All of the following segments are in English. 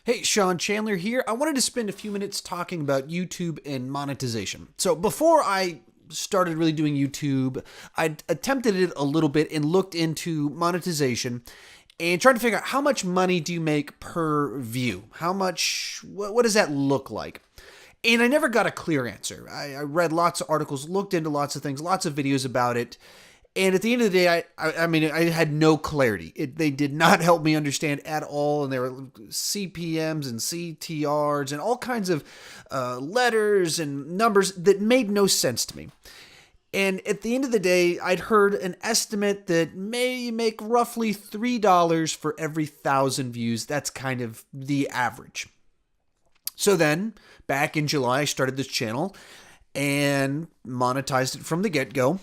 Hey, Sean Chandler here. I wanted to spend a few minutes talking about YouTube and monetization. So, before I started really doing YouTube, I attempted it a little bit and looked into monetization and tried to figure out how much money do you make per view? What does that look like? And I never got a clear answer. I read lots of articles, looked into lots of things, lots of videos about it. And at the end of the day, I had no clarity. They did not help me understand at all. And there were CPMs and CTRs and all kinds of letters and numbers that made no sense to me. And at the end of the day, I'd heard an estimate that may make roughly $3 for every 1,000 views. That's kind of the average. So then, back in July, I started this channel and monetized it from the get-go.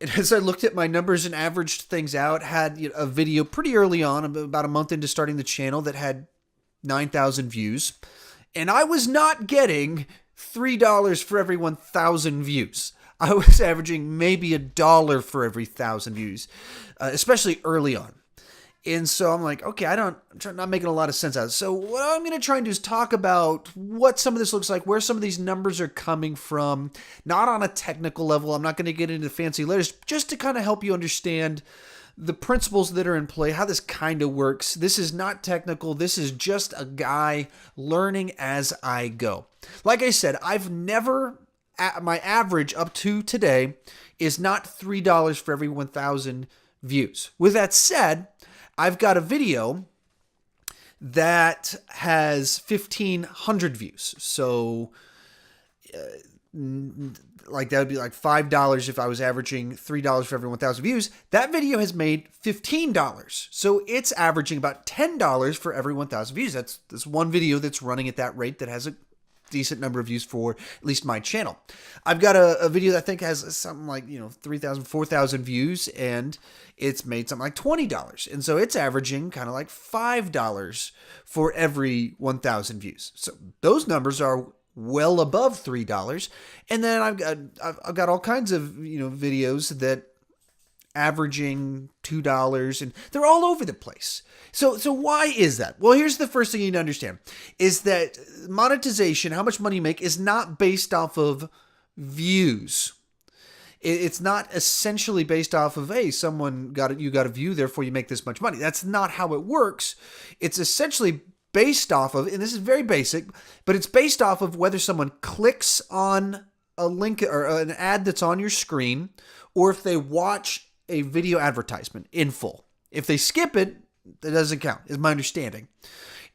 And as I looked at my numbers and averaged things out, had a video pretty early on, about a month into starting the channel, that had 9,000 views. And I was not getting $3 for every 1,000 views. I was averaging maybe $1 for every 1,000 views, especially early on. And so I'm like, okay, I'm not making a lot of sense out of it. So what I'm going to try and do is talk about what some of this looks like, where some of these numbers are coming from, not on a technical level. I'm not going to get into fancy letters, just to kind of help you understand the principles that are in play, how this kind of works. This is not technical. This is just a guy learning as I go. Like I said, my average up to today is not $3 for every 1,000 views. With that said, I've got a video that has 1,500 views. So like that would be like $5 if I was averaging $3 for every 1,000 views. That video has made $15. So it's averaging about $10 for every 1,000 views. That's one video that's running at that rate that has a decent number of views for at least my channel. I've got a video that I think has something like 3,000, 4,000 views, and it's made something like $20. And so it's averaging kind of like $5 for every 1,000 views. So those numbers are well above $3. And then I've got all kinds of videos that averaging $2, and they're all over the place. So why is that? Well, here's the first thing you need to understand is that monetization, how much money you make, is not based off of views. It's not essentially based off of, hey, you got a view, therefore you make this much money. That's not how it works. It's essentially based off of, and this is very basic, but it's based off of whether someone clicks on a link or an ad that's on your screen, or if they watch a video advertisement in full. If they skip it, that doesn't count, is my understanding.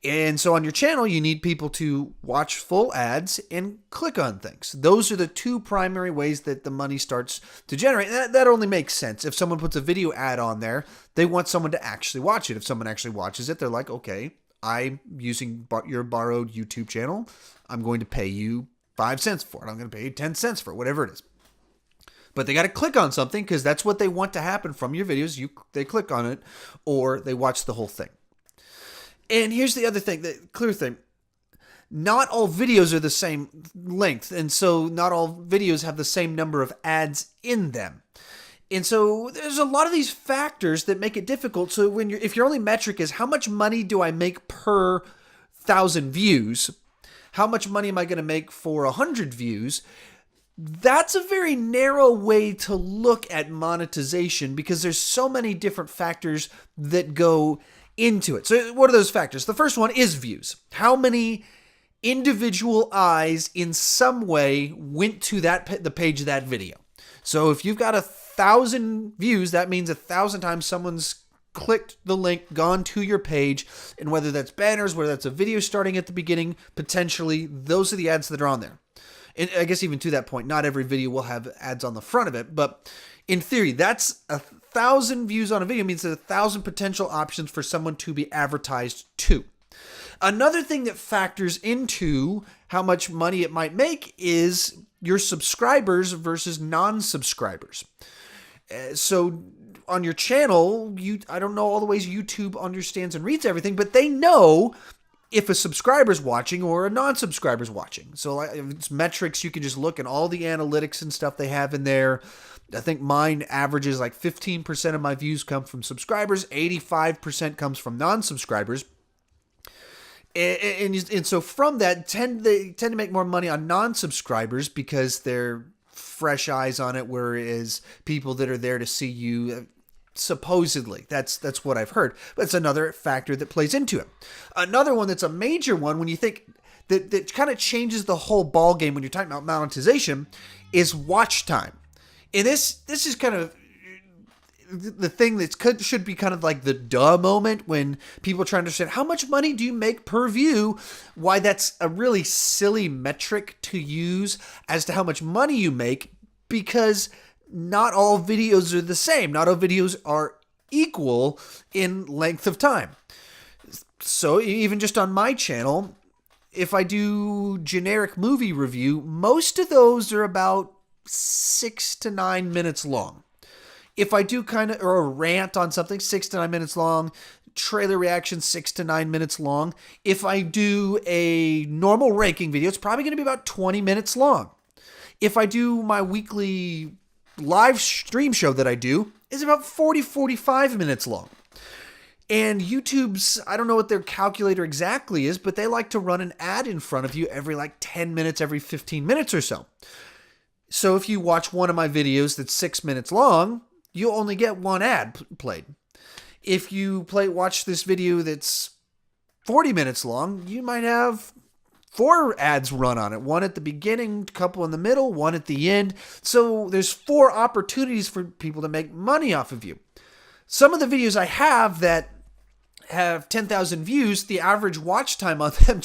And so on your channel, you need people to watch full ads and click on things. Those are the two primary ways that the money starts to generate. That only makes sense. If someone puts a video ad on there, they want someone to actually watch it. If someone actually watches it, they're like, okay, I'm using your borrowed YouTube channel. I'm going to pay you 5 cents for it. I'm going to pay you 10 cents for it, whatever it is. But they got to click on something because that's what they want to happen from your videos. They click on it or they watch the whole thing. And here's the other thing, the clear thing. Not all videos are the same length. And so not all videos have the same number of ads in them. And so there's a lot of these factors that make it difficult. So if your only metric is how much money do I make per 1,000 views, how much money am I going to make for 100 views, that's a very narrow way to look at monetization because there's so many different factors that go into it. So what are those factors? The first one is views. How many individual eyes in some way went to the page of that video? So if you've got 1,000 views, that means 1,000 times someone's clicked the link, gone to your page, and whether that's banners, whether that's a video starting at the beginning, potentially, those are the ads that are on there. And I guess even to that point, not every video will have ads on the front of it, but in theory, that's 1,000 views on a video means there's 1,000 potential options for someone to be advertised to. Another thing that factors into how much money it might make is your subscribers versus non-subscribers. So on your channel, I don't know all the ways YouTube understands and reads everything, but they know if a subscriber's watching or a non-subscriber's watching. So it's metrics, you can just look at all the analytics and stuff they have in there. I think mine averages like 15% of my views come from subscribers, 85% comes from non-subscribers. And so from that, they tend to make more money on non-subscribers because they're fresh eyes on it, whereas people that are there to see you, supposedly, that's what I've heard. But it's another factor that plays into it. Another one that's a major one when you think that kind of changes the whole ball game when you're talking about monetization is watch time. And this is kind of the thing that should be kind of like the duh moment when people try to understand how much money do you make per view, why that's a really silly metric to use as to how much money you make, because not all videos are the same. Not all videos are equal in length of time. So even just on my channel, if I do generic movie review, most of those are about 6 to 9 minutes long. If I do or a rant on something, 6 to 9 minutes long. Trailer reaction, 6 to 9 minutes long. If I do a normal ranking video, it's probably going to be about 20 minutes long. If I do my weekly live stream show that I do, is about 45 minutes long. And YouTube's, I don't know what their calculator exactly is, but they like to run an ad in front of you every 10 minutes, every 15 minutes or so. So if you watch one of my videos that's 6 minutes long, you'll only get one ad played. If you watch this video that's 40 minutes long, you might have 4 ads run on it. One at the beginning, a couple in the middle, one at the end. So there's 4 opportunities for people to make money off of you. Some of the videos I have that have 10,000 views, the average watch time on them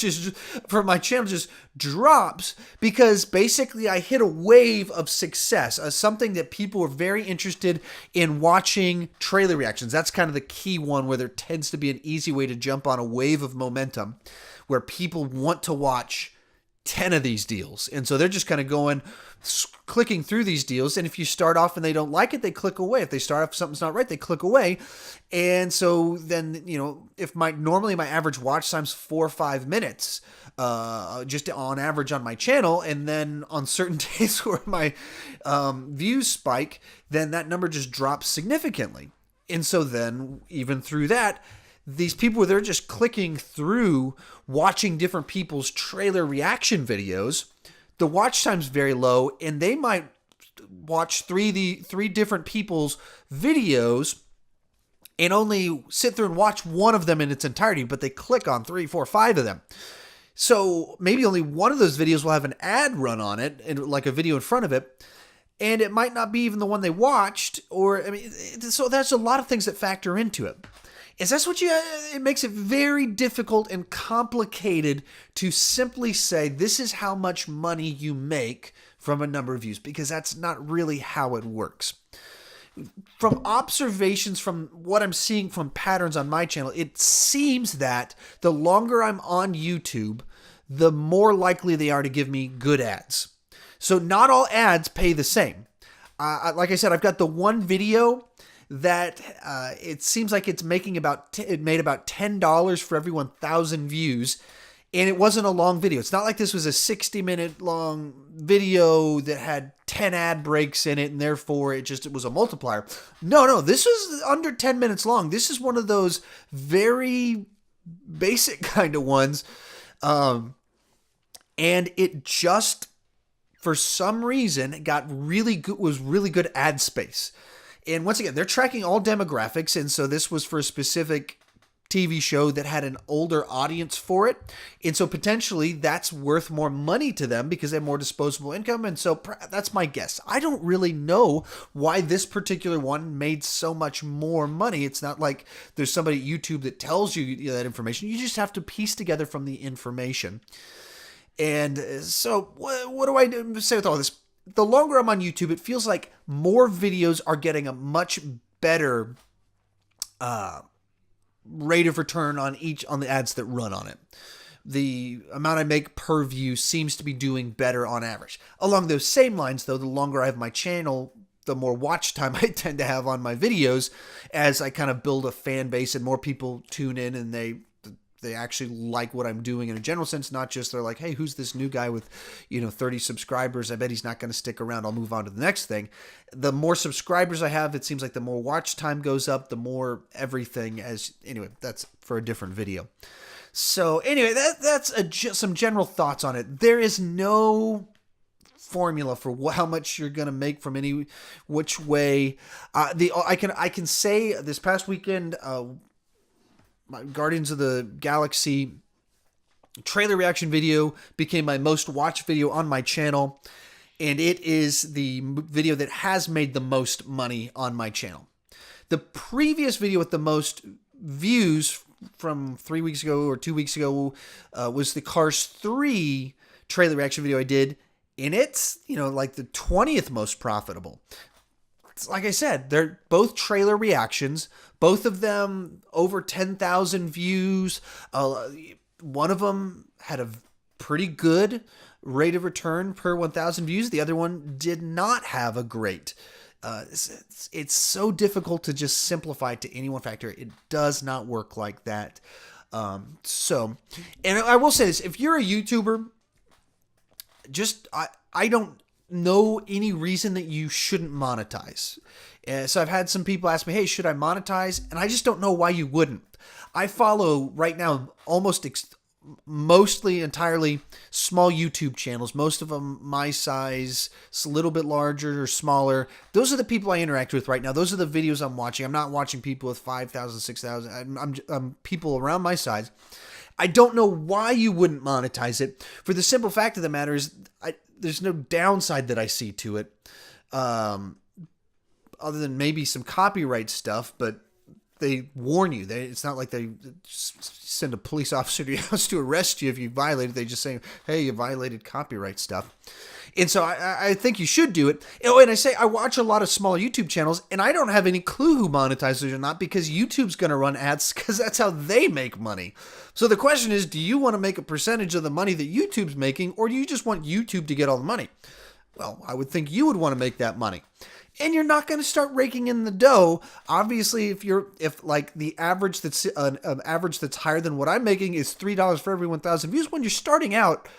for my channel just drops because basically I hit a wave of success, something that people are very interested in watching trailer reactions. That's kind of the key one where there tends to be an easy way to jump on a wave of momentum where people want to watch 10 of these deals. And so they're just kind of clicking through these deals. And if you start off and they don't like it, they click away. If they start off something's not right, they click away. And so then, if normally my average watch time's 4 or 5 minutes, just on average on my channel. And then on certain days where my views spike, then that number just drops significantly. And so then even through that, these people, they're just clicking through, watching different people's trailer reaction videos. The watch time's very low, and they might watch three different people's videos and only sit through and watch one of them in its entirety, but they click on 3, 4, 5 of them. So maybe only one of those videos will have an ad run on it, and like a video in front of it, and it might not be even the one they watched. So there's a lot of things that factor into it. It makes it very difficult and complicated to simply say this is how much money you make from a number of views, because that's not really how it works. From observations from what I'm seeing from patterns on my channel, it seems that the longer I'm on YouTube, the more likely they are to give me good ads. So not all ads pay the same. Like I said, I've got the one video that it seems like it made about $10 for every 1,000 views, and it wasn't a long video. It's not like this was a 60-minute long video that had 10 ad breaks in it, and therefore it was a multiplier. No, this was under 10 minutes long. This is one of those very basic kind of ones, and it just, for some reason, was really good ad space. And once again, they're tracking all demographics, and so this was for a specific TV show that had an older audience for it. And so potentially that's worth more money to them because they have more disposable income. And so that's my guess. I don't really know why this particular one made so much more money. It's not like there's somebody at YouTube that tells you that information. You just have to piece together from the information. And so what do I say with all this? The longer I'm on YouTube, it feels like more videos are getting a much better rate of return on the ads that run on it. The amount I make per view seems to be doing better on average. Along those same lines, though, the longer I have my channel, the more watch time I tend to have on my videos as I kind of build a fan base and more people tune in and they they actually like what I'm doing in a general sense, not just they're like, hey, who's this new guy with, 30 subscribers? I bet he's not going to stick around. I'll move on to the next thing. The more subscribers I have, it seems like the more watch time goes up, the more everything anyway, that's for a different video. So anyway, that's some general thoughts on it. There is no formula for how much you're going to make from any which way. I can say this past weekend, my Guardians of the Galaxy trailer reaction video became my most watched video on my channel, and it is the video that has made the most money on my channel. The previous video with the most views from 3 weeks ago or 2 weeks ago was the Cars 3 trailer reaction video I did, and it's, like the 20th most profitable. Like I said, they're both trailer reactions, both of them over 10,000 views. One of them had a pretty good rate of return per 1,000 views. The other one did not have a great. It's so difficult to just simplify it to any one factor. It does not work like that. And I will say this, if you're a YouTuber, I don't know any reason that you shouldn't monetize. So I've had some people ask me, hey, should I monetize? And I just don't know why you wouldn't. I follow right now mostly entirely small YouTube channels, most of them my size, it's a little bit larger or smaller. Those are the people I interact with right now. Those are the videos I'm watching. I'm not watching people with 5,000, 6,000. I'm people around my size. I don't know why you wouldn't monetize it. For the simple fact of the matter is, there's no downside that I see to it, other than maybe some copyright stuff, but they warn you. It's not like they send a police officer to your house to arrest you if you violate it. They just say, hey, you violated copyright stuff. And so I think you should do it. And I say I watch a lot of smaller YouTube channels, and I don't have any clue who monetizes or not, because YouTube's going to run ads because that's how they make money. So the question is, do you want to make a percentage of the money that YouTube's making, or do you just want YouTube to get all the money? Well, I would think you would want to make that money. And you're not going to start raking in the dough. Obviously, if like the average that's an average that's higher than what I'm making is $3 for every 1,000 views, when you're starting out,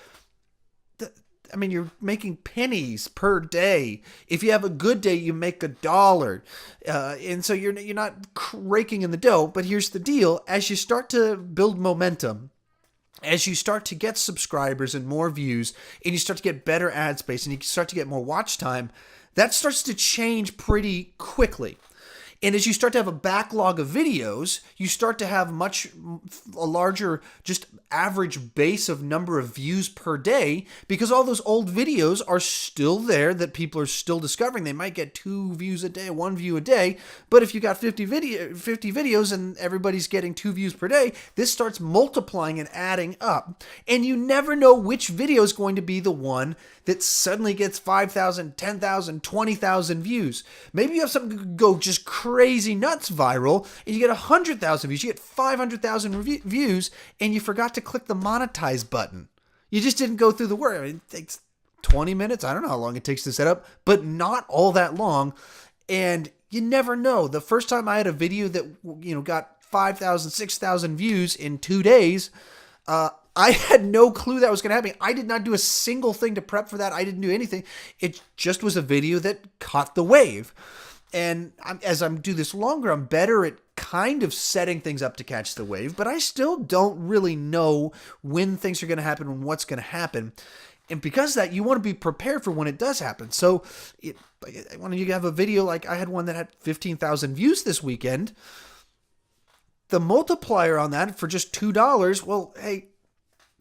you're making pennies per day. If you have a good day, you make $1. And so you're not raking in the dough. But here's the deal. As you start to build momentum, as you start to get subscribers and more views, and you start to get better ad space, and you start to get more watch time, that starts to change pretty quickly. And as you start to have a backlog of videos, you start to have a larger just average base of number of views per day, because all those old videos are still there that people are still discovering. They might get 2 views a day, 1 view a day, but if you got 50 videos and everybody's getting 2 views per day, this starts multiplying and adding up. And you never know which video is going to be the one that suddenly gets 5,000, 10,000, 20,000 views. Maybe you have something go just crazy nuts viral, and you get 100,000 views, you get 500,000 views, and you forgot to click the monetize button. You just didn't go through the work. It takes 20 minutes. I don't know how long it takes to set up, but not all that long. And you never know. The first time I had a video that got 5,000, 6,000 views in 2 days, I had no clue that was going to happen. I did not do a single thing to prep for that. I didn't do anything. It just was a video that caught the wave. And as I do this longer, I'm better at kind of setting things up to catch the wave, but I still don't really know when things are going to happen and what's going to happen. And because of that, you want to be prepared for when it does happen. So when you have a video, like I had one that had 15,000 views this weekend, the multiplier on that for just $2, well, hey,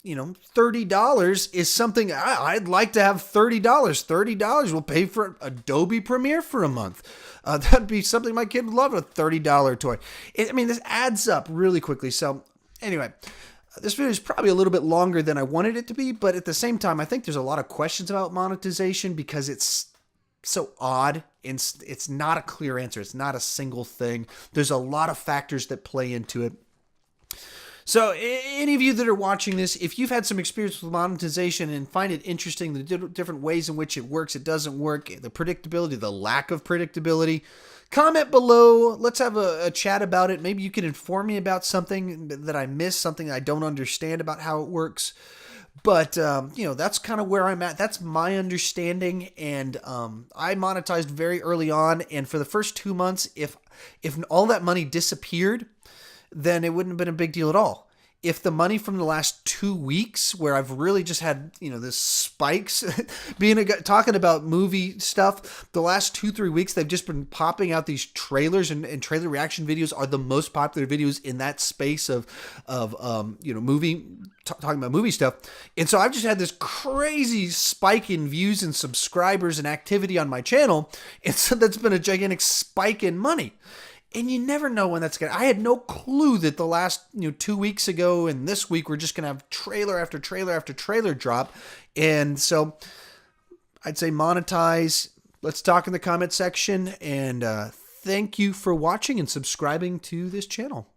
$30 is something I'd like to have $30. $30 will pay for Adobe Premiere for a month. That'd be something my kid would love, a $30 toy. This adds up really quickly. So anyway, this video is probably a little bit longer than I wanted it to be, but at the same time, I think there's a lot of questions about monetization because it's so odd. It's not a clear answer. It's not a single thing. There's a lot of factors that play into it. So any of you that are watching this, if you've had some experience with monetization and find it interesting, the different ways in which it works, it doesn't work, the predictability, the lack of predictability, comment below. Let's have a chat about it. Maybe you can inform me about something that I missed, something I don't understand about how it works. But, that's kind of where I'm at. That's my understanding. And I monetized very early on. And for the first 2 months, if all that money disappeared, then it wouldn't have been a big deal at all. If the money from the last 2 weeks, where I've really just had, this spikes, talking about movie stuff, the last 2-3 weeks, they've just been popping out these trailers, and trailer reaction videos are the most popular videos in that space of movie, talking about movie stuff. And so I've just had this crazy spike in views and subscribers and activity on my channel. And so that's been a gigantic spike in money. And you never know when that's going to... I had no clue that the last 2 weeks ago and this week we're just going to have trailer after trailer after trailer drop. And so I'd say monetize. Let's talk in the comment section. And thank you for watching and subscribing to this channel.